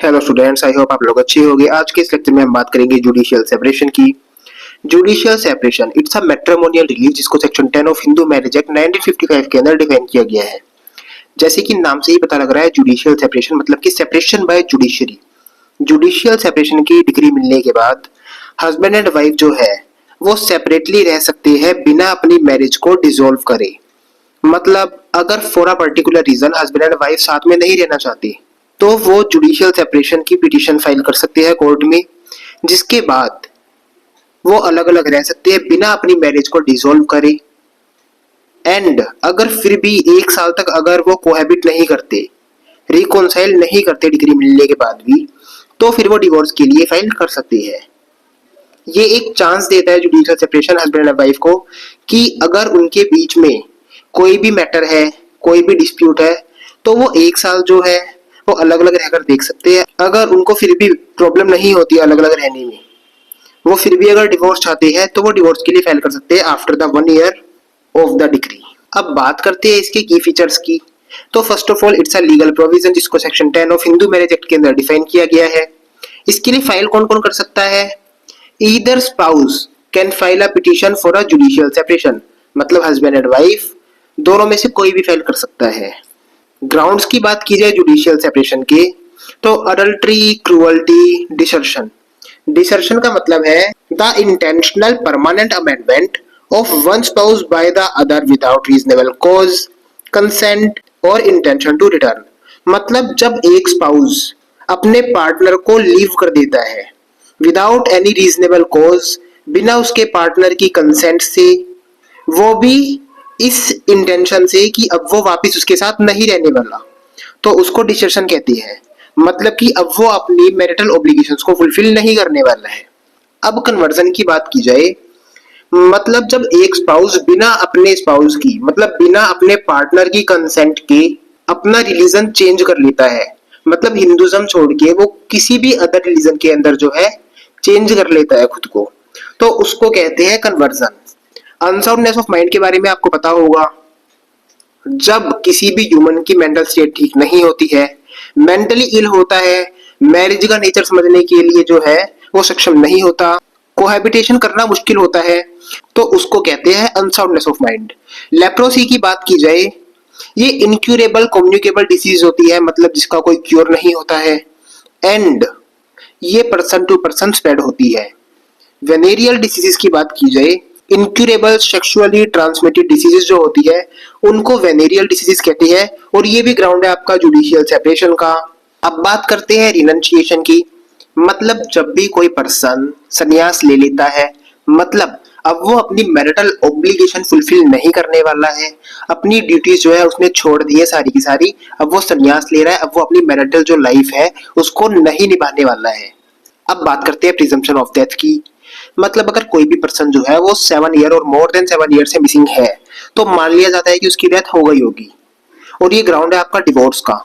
Hello students, I hope आप लोग अच्छे होंगे। आज के इस लेक्चर में हम बात करेंगे जुडिशियल सेपरेशन की। Judicial separation it's a matrimonial relief जिसको section 10 of Hindu marriage act 1955 के अंदर डिफाइन किया गया है। जैसे कि नाम से ही पता लग रहा है, जुडिशियल सेपरेशन मतलब कि separation by judiciary. Judicial separation की डिग्री मिलने के बाद हस्बैंड एंड वाइफ जो है वो सेपरेटली रह सकते हैं बिना अपनी मैरिज को डिसॉल्व करे। मतलब अगर for a particular reason husband and wife साथ में नहीं रहना चाहते तो वो जुडिशियल सेपरेशन की पिटीशन फाइल कर सकते हैं कोर्ट में, जिसके बाद वो अलग अलग रह सकते हैं बिना अपनी मैरिज को डिसॉल्व करे। एंड अगर फिर भी 1 साल तक अगर वो कोहैबिट नहीं करते, रिकॉन्साइल नहीं करते डिग्री मिलने के बाद भी, तो फिर वो डिवोर्स के लिए फाइल कर सकते हैं। ये एक चांस देता है judicial separation husband and wife को कि अगर उनके बीच में कोई भी मैटर है, कोई भी डिस्प्यूट है, तो वो 1 साल जो है वो अलग अलग रहकर देख सकते हैं। अगर उनको फिर भी प्रॉब्लम नहीं होती अलग अलग रहने में, वो फिर भी अगर डिवोर्स चाहते हैं तो वो डिवोर्स के लिए फाइल कर सकते हैं after the 1 year of the decree. अब बात करते हैं इसके की फीचर्स की। तो first of all it's a legal provision जिसको section 10 of Hindu marriage act के अंदर डिफाइन किया गया है। इसके लिए फाइल कौन कौन कर सकता है? Either spouse can file a petition for a judicial separation, मतलब हस्बैंड एंड वाइफ दोनों में से कोई भी फाइल कर सकता है। ग्राउंड्स की बात की जाए जुडिशियल सेपरेशन के, तो अडल्ट्री, क्रूअल्टी, डिसर्शन। डिसर्शन का मतलब है the intentional permanent amendment of one spouse by the other without reasonable cause, consent और इंटेंशन टू रिटर्न। मतलब जब एक स्पाउस अपने पार्टनर को लीव कर देता है विदाउट एनी रीजनेबल कॉज, बिना उसके पार्टनर की कंसेंट से, वो भी इस इंटेंशन से कि अब वो वापस उसके साथ नहीं रहने वाला, तो उसको डिसर्शन कहते हैं। मतलब कि अब वो अपनी मैरिटल ऑब्लिगेशंस को फुलफिल नहीं करने वाला है। अब कन्वर्जन की बात की जाए, मतलब जब एक स्पाउस बिना अपने स्पाउस की, मतलब बिना अपने पार्टनर की कंसेंट के अपना रिलीजन चेंज कर लेता है, मतलब हिंदुज्म छोड़ के वो किसी भी अदर रिलीजन के अंदर जो है चेंज कर लेता है खुद को, तो उसको कहते हैं कन्वर्जन। अनसाउंडनेस ऑफ माइंड के बारे में आपको पता होगा। जब किसी भी ह्यूमन की मेंटल स्टेट ठीक नहीं होती है, मेंटली इल होता है, मैरिज का नेचर समझने के लिए जो है वो सक्षम नहीं होता, कोहैबिटेशन करना मुश्किल होता है, तो उसको कहते हैं अनसाउंडनेस ऑफ माइंड। लेप्रोसी की बात की जाए, ये इनक्यूरेबल कम्युनिकेबल डिसीज होती है, मतलब जिसका कोई क्योर नहीं होता है, एंड ये पर्सन टू पर्सन स्प्रेड होती है। वेनेरियल डिसीजेस की बात की जाए, इनक्यूरेबल सेक्सुअली ट्रांसमिटेड डिसीजेस जो होती है उनको वेनेरियल डिसीजेस कहते हैं, और ये भी ग्राउंड है आपका जुडिशियल सेपरेशन का। अब बात करते हैं रिनंशिएशन की। मतलब जब भी कोई पर्सन संन्यास ले लेता है, मतलब अब वो अपनी मैरिटल ऑब्लिगेशन फुलफिल नहीं करने वाला है, अपनी ड्यूटीज जो है उसने छोड़ दी है सारी की सारी, अब वो संन्यास ले रहा है, अब वो अपनी मैरिटल जो लाइफ है उसको नहीं निभाने वाला है। अब बात करते हैं प्रिजम्पशन ऑफ डेथ की। मतलब अगर कोई भी पर्सन जो है वो 7 ईयर और मोर देन 7 ईयर से मिसिंग है, तो मान लिया जाता है कि उसकी डेथ हो गई होगी, और ये ग्राउंड है आपका डिवोर्स का।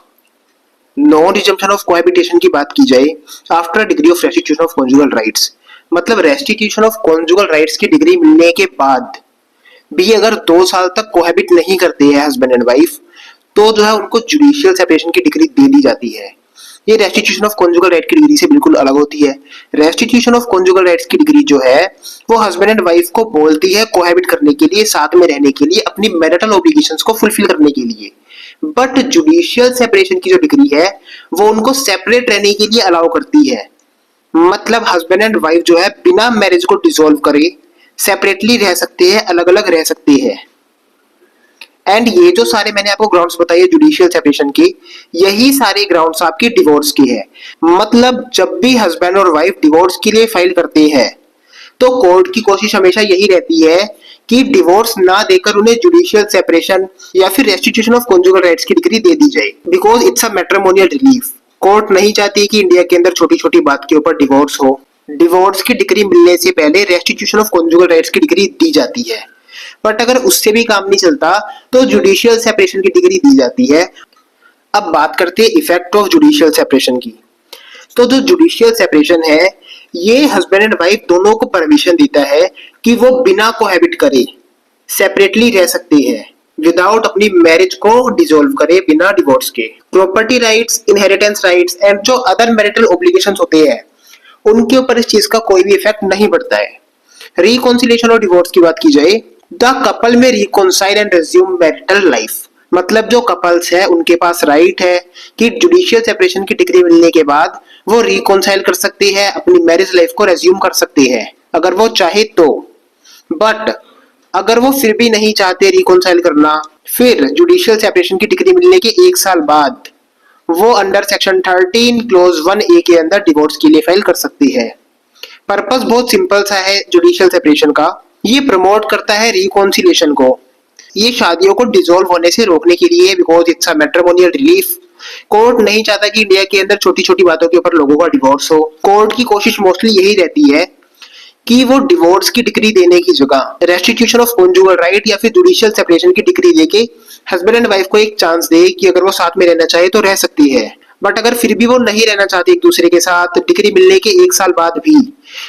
नॉन रिजम्पशन ऑफ कोहैबिटेशन की बात की जाए, after degree of restitution of conjugal rights, मतलब रेस्टिट्यूशन ऑफ कॉन्जुगल राइट्स की डिग्री मिलने के बाद भी अगर 2 साल तक कोहैबिट नहीं करते हैं हस्बैंड एंड वाइफ, तो जो है उनको जुडिशियल सेपरेशन की डिग्री दे दी जाती है। ये रेस्टिट्यूशन ऑफ कॉन्जुगल राइट की डिग्री से बिल्कुल अलग होती है। रेस्टिट्यूशन ऑफ कॉन्जुगल राइट्स की डिग्री जो है वो हस्बैंड एंड वाइफ को बोलती है कोहैबिट करने के लिए, साथ में रहने के लिए, अपनी मैरिटल ऑब्लिगेशंस को फुलफिल करने के लिए। बट जुडिशियल सेपरेशन की जो डिग्री है वो उनको सेपरेट रहने के लिए अलाउ करती है। मतलब हस्बैंड एंड वाइफ जो है बिना मैरिज को डिसॉल्व करे सेपरेटली रह सकते हैं, अलग अलग रह सकते हैं। एंड ये जो सारे मैंने आपको ग्राउंड्स बताए जुडिशियल सेपरेशन के, यही सारे ग्राउंड्स आपके डिवोर्स के हैं। मतलब जब भी हस्बैंड और वाइफ डिवोर्स के लिए फाइल करते हैं तो कोर्ट की कोशिश हमेशा यही रहती है कि डिवोर्स ना देकर उन्हें जुडिशियल सेपरेशन या फिर रेस्टिट्यूशन ऑफ कॉन्जुगल राइट्स की डिग्री दे दी जाए, because it's a matrimonial relief. Court नहीं चाहती कि इंडिया के अंदर छोटी छोटी बात के ऊपर डिवोर्स हो। डिवोर्स की डिग्री मिलने से पहले रेस्टिट्यूशन ऑफ कॉन्जुगल राइट्स की डिग्री दी जाती है, बट अगर उससे भी काम नहीं चलता तो जुडिशियल सेपरेशन की डिग्री दी जाती है। अब बात करते हैं इफेक्ट ऑफ जुडिशियल सेपरेशन की। तो जो जुडिशियल सेपरेशन है ये हस्बैंड एंड वाइफ दोनों को परमिशन देता है कि वो बिना कोहैबिट करे सेपरेटली रह सकते हैं, विदाउट अपनी मैरिज को डिसॉल्व करे बिना डिवोर्स के। Property rights, inheritance rights and जो अदर मैरिटल ऑब्लिगेशंस होते हैं उनके ऊपर इस चीज का कोई भी इफेक्ट नहीं पड़ता है। रिकॉन्सिलिएशन और डिवोर्स की बात की जाए, द कपल में reconcile and resume marital life, मतलब जो कपल्स है उनके पास राइट है कि जुडिशियल सेपरेशन की डिग्री मिलने के बाद वो रिकॉन्साइल कर सकती है, अपनी मैरिज लाइफ को रेज्यूम कर सकती है अगर वो चाहे तो। बट अगर वो फिर भी नहीं चाहते रिकॉन्साइल करना, फिर जुडिशियल सेपरेशन की डिग्री मिलने के 1 साल बाद वो अंडर सेक्शन 13 क्लोज 1A के अंदर डिवोर्स के लिए फाइल कर सकती है। पर्पस बहुत सिंपल सा है जुडिशियल सेपरेशन का, ये प्रमोट करता है रिकॉन्सिलिएशन को। ये शादियों को डिसॉल्व होने से रोकने के लिए, because it's a matrimonial relief. Court नहीं चाहता कि इंडिया के अंदर छोटी छोटी बातों के ऊपर लोगों का डिवोर्स हो। कोर्ट की कोशिश मोस्टली यही रहती है कि वो डिवोर्स की डिग्री देने की जगह रेस्टिट्यूशन ऑफ कॉन्जुगल राइट या फिर जुडिशियल सेपरेशन की डिग्री देके हस्बैंड एंड वाइफ को एक चांस दे कि अगर वो साथ में रहना चाहे तो रह सकती है। बट अगर फिर भी वो नहीं रहना चाहते एक दूसरे के साथ डिग्री मिलने के 1 साल बाद भी,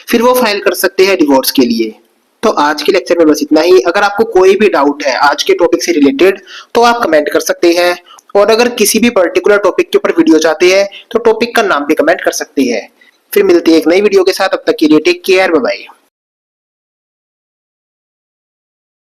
फिर वो फाइल कर सकते हैं डिवोर्स के लिए। तो आज के लेक्चर में बस इतना ही। अगर आपको कोई भी डाउट है आज के टॉपिक से रिलेटेड तो आप कमेंट कर सकते हैं, और अगर किसी भी पर्टिकुलर टॉपिक के ऊपर वीडियो चाहते हैं तो टॉपिक का नाम भी कमेंट कर सकते हैं। फिर मिलते हैं एक नई वीडियो के साथ, तब तक के लिए टेक केयर, बाय बाय।